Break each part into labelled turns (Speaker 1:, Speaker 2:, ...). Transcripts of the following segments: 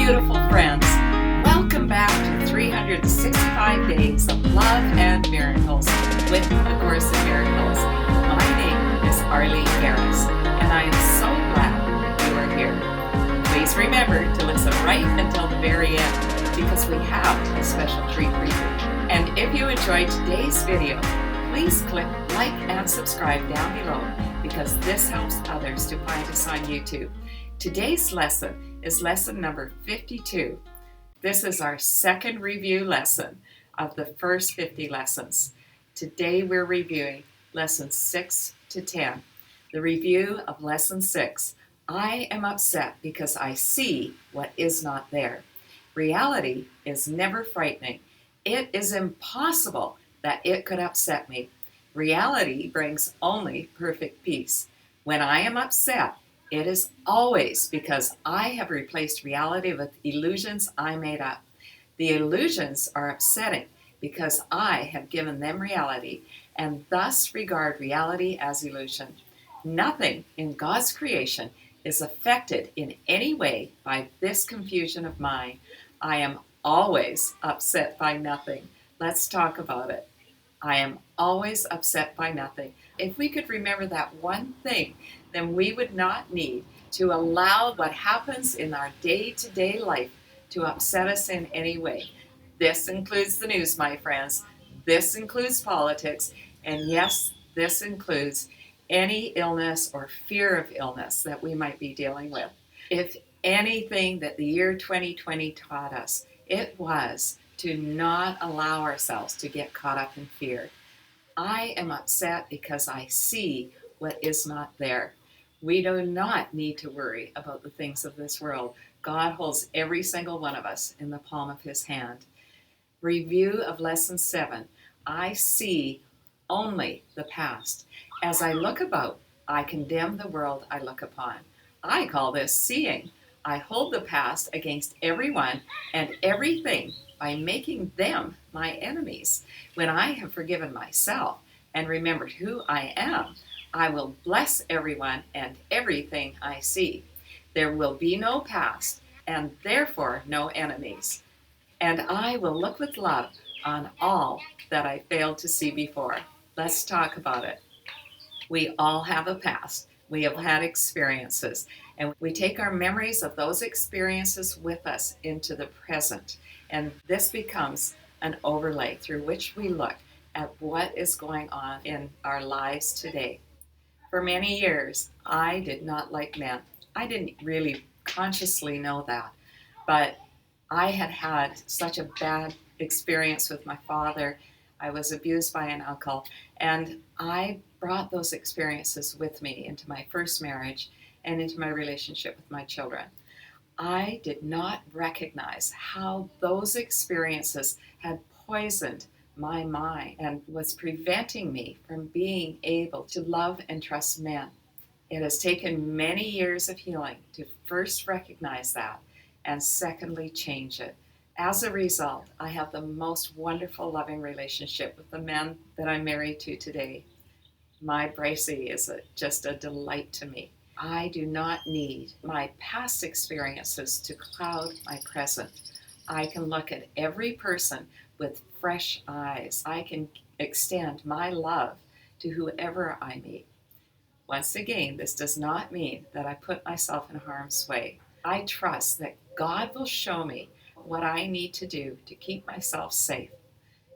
Speaker 1: beautiful friends. Welcome back to 365 Days of Love and Miracles with A Course in Miracles. My name is Arlene Geres, and I am so glad that you are here. Please remember to listen right until the very end, because we have a special treat for you. And if you enjoyed today's video, please click like and subscribe down below, because this helps others to find us on YouTube. Today's lesson is lesson number 52. This is our second review lesson of the first 50 lessons. Today we're reviewing lessons 6 to 10. The review of lesson 6. I am upset because I see what is not there. Reality is never frightening. It is impossible that it could upset me. Reality brings only perfect peace. When I am upset, it is always because I have replaced reality with illusions I made up. The illusions are upsetting because I have given them reality and thus regard reality as illusion. Nothing in God's creation is affected in any way by this confusion of mine. I am always upset by nothing. Let's talk about it. I am always upset by nothing. If we could remember that one thing, then we would not need to allow what happens in our day-to-day life to upset us in any way. This includes the news, my friends. This includes politics. And yes, this includes any illness or fear of illness that we might be dealing with. If anything that the year 2020 taught us, it was to not allow ourselves to get caught up in fear. I am upset because I see what is not there. We do not need to worry about the things of this world. God holds every single one of us in the palm of his hand. Review of lesson 7. I see only the past. As I look about, I condemn the world I look upon. I call this seeing. I hold the past against everyone and everything by making them my enemies. When I have forgiven myself and remembered who I am, I will bless everyone and everything I see. There will be no past and therefore no enemies. And I will look with love on all that I failed to see before. Let's talk about it. We all have a past. We have had experiences, and we take our memories of those experiences with us into the present. And this becomes an overlay through which we look at what is going on in our lives today. For many years, I did not like men. I didn't really consciously know that, but I had had such a bad experience with my father. I was abused by an uncle, and I brought those experiences with me into my first marriage and into my relationship with my children. I did not recognize how those experiences had poisoned my mind and was preventing me from being able to love and trust men. It has taken many years of healing to first recognize that and secondly change it. As a result, I have the most wonderful loving relationship with the men that I'm married to today. My Bracey is just a delight to me. I do not need my past experiences to cloud my present. I can look at every person with fresh eyes. I can extend my love to whoever I meet. Once again, this does not mean that I put myself in harm's way. I trust that God will show me what I need to do to keep myself safe.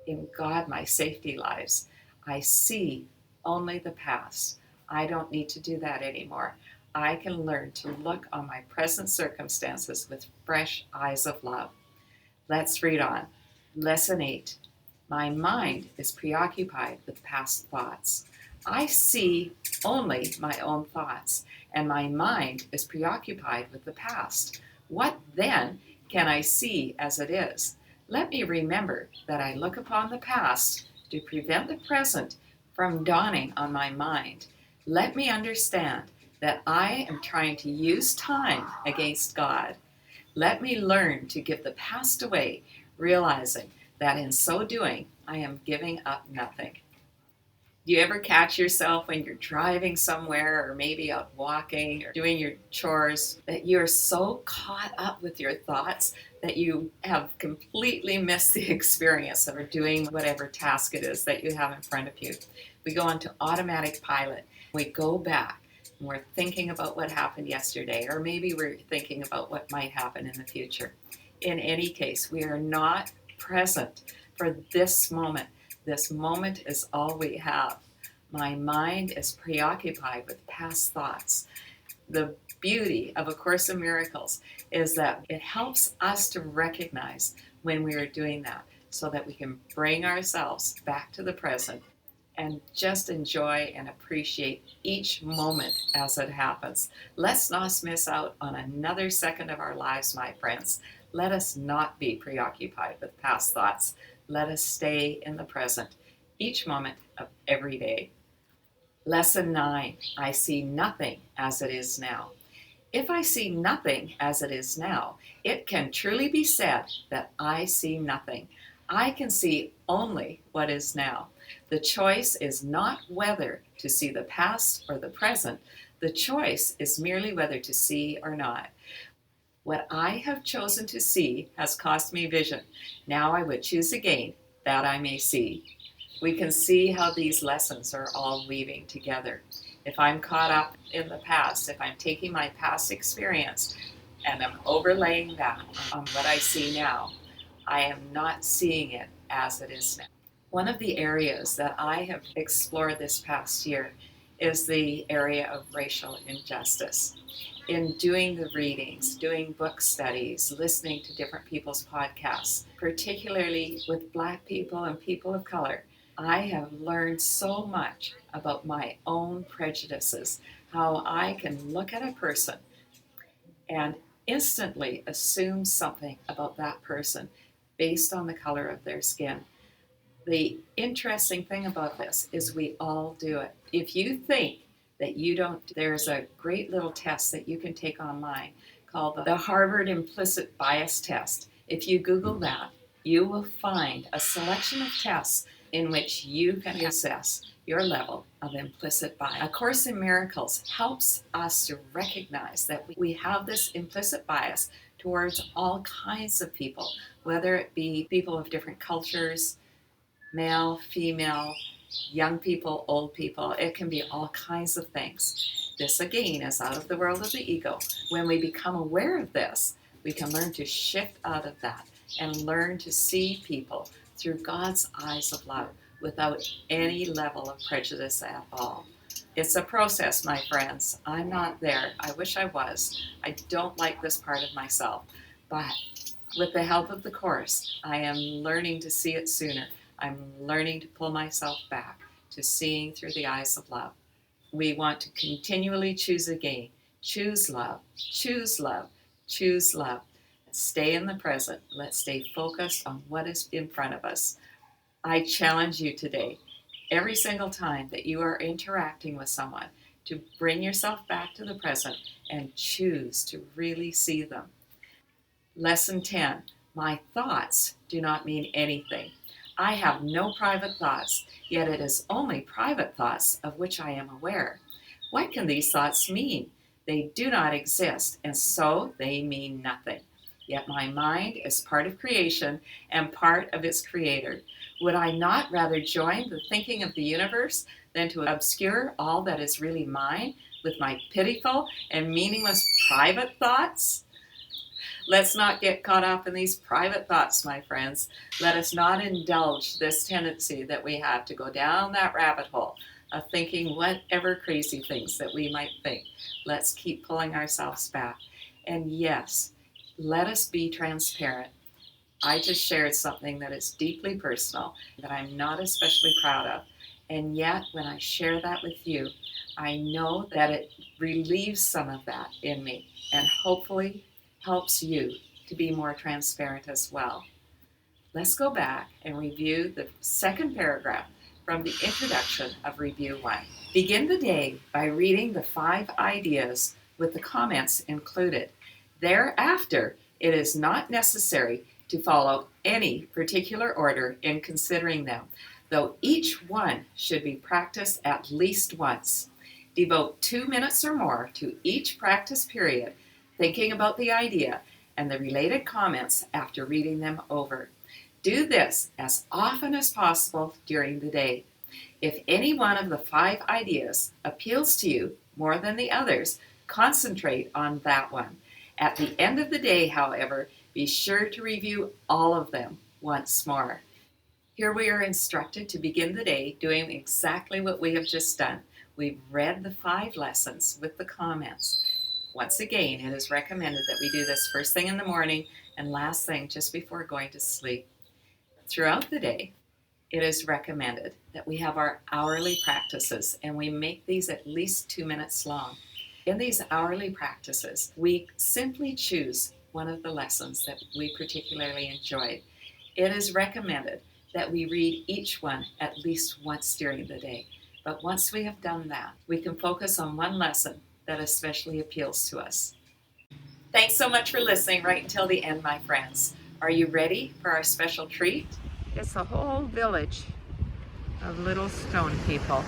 Speaker 1: In God, my safety lies. I see only the past. I don't need to do that anymore. I can learn to look on my present circumstances with fresh eyes of love. Let's read on. Lesson 8. My mind is preoccupied with past thoughts. I see only my own thoughts, and my mind is preoccupied with the past. What then can I see as it is? Let me remember that I look upon the past to prevent the present from dawning on my mind. Let me understand that I am trying to use time against God. Let me learn to give the past away, realizing that in so doing, I am giving up nothing. Do you ever catch yourself when you're driving somewhere or maybe out walking or doing your chores that you're so caught up with your thoughts that you have completely missed the experience of doing whatever task it is that you have in front of you? We go into automatic pilot. We go back and we're thinking about what happened yesterday, or maybe we're thinking about what might happen in the future. In any case, we are not present for this moment. This moment is all we have. My mind is preoccupied with past thoughts. The beauty of A Course in Miracles is that it helps us to recognize when we are doing that so that we can bring ourselves back to the present and just enjoy and appreciate each moment as it happens. Let's not miss out on another second of our lives, my friends. Let us not be preoccupied with past thoughts. Let us stay in the present each moment of every day. Lesson 9, I see nothing as it is now. If I see nothing as it is now, it can truly be said that I see nothing. I can see only what is now. The choice is not whether to see the past or the present. The choice is merely whether to see or not. What I have chosen to see has cost me vision. Now I would choose again that I may see. We can see how these lessons are all weaving together. If I'm caught up in the past, if I'm taking my past experience and I'm overlaying that on what I see now, I am not seeing it as it is now. One of the areas that I have explored this past year is the area of racial injustice. In doing the readings, doing book studies, listening to different people's podcasts, particularly with Black people and people of color, I have learned so much about my own prejudices, how I can look at a person and instantly assume something about that person based on the color of their skin. The interesting thing about this is we all do it. If you think that you don't, there's a great little test that you can take online called the Harvard Implicit Bias Test. If you Google that, you will find a selection of tests in which you can assess your level of implicit bias. A Course in Miracles helps us to recognize that we have this implicit bias towards all kinds of people, whether it be people of different cultures, male, female, young people, old people. It can be all kinds of things. This, again, is out of the world of the ego. When we become aware of this, we can learn to shift out of that and learn to see people through God's eyes of love without any level of prejudice at all. It's a process, my friends. I'm not there. I wish I was. I don't like this part of myself. But with the help of the Course, I am learning to see it sooner. I'm learning to pull myself back to seeing through the eyes of love. We want to continually choose again. Choose love. Choose love. Choose love. Stay in the present. Let's stay focused on what is in front of us. I challenge you today, every single time that you are interacting with someone, to bring yourself back to the present and choose to really see them. Lesson 10, my thoughts do not mean anything. I have no private thoughts, yet it is only private thoughts of which I am aware. What can these thoughts mean? They do not exist, and so they mean nothing. Yet my mind is part of creation and part of its creator. Would I not rather join the thinking of the universe than to obscure all that is really mine with my pitiful and meaningless private thoughts? Let's not get caught up in these private thoughts, my friends. Let us not indulge this tendency that we have to go down that rabbit hole of thinking whatever crazy things that we might think. Let's keep pulling ourselves back. And yes, let us be transparent. I just shared something that is deeply personal, that I'm not especially proud of. And yet, when I share that with you, I know that it relieves some of that in me and hopefully helps you to be more transparent as well. Let's go back and review the second paragraph from the introduction of Review 1. Begin the day by reading the 5 ideas with the comments included. Thereafter, it is not necessary to follow any particular order in considering them. though each one should be practiced at least once. Devote 2 minutes or more to each practice period, thinking about the idea and the related comments after reading them over. Do this as often as possible during the day. If any one of the 5 ideas appeals to you more than the others, concentrate on that one. At the end of the day, however, be sure to review all of them once more. Here we are instructed to begin the day doing exactly what we have just done. We've read the 5 lessons with the comments. Once again, it is recommended that we do this first thing in the morning and last thing just before going to sleep. Throughout the day, it is recommended that we have our hourly practices, and we make these at least 2 minutes long. In these hourly practices, we simply choose one of the lessons that we particularly enjoyed. It is recommended that we read each one at least once during the day. But once we have done that, we can focus on one lesson that especially appeals to us. Thanks so much for listening right until the end, my friends. Are you ready for our special treat? It's a whole village of little stone people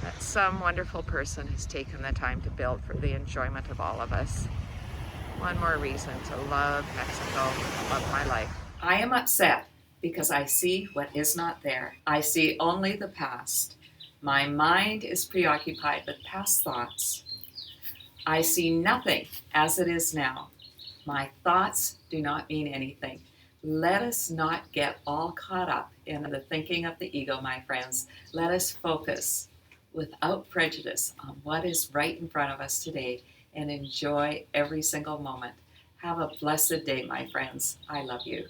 Speaker 1: that some wonderful person has taken the time to build for the enjoyment of all of us. One more reason to love Mexico, love my life. I am upset because I see what is not there. I see only the past. My mind is preoccupied with past thoughts. I see nothing as it is now. My thoughts do not mean anything. Let us not get all caught up in the thinking of the ego, my friends. Let us focus without prejudice on what is right in front of us today and enjoy every single moment. Have a blessed day, my friends. I love you.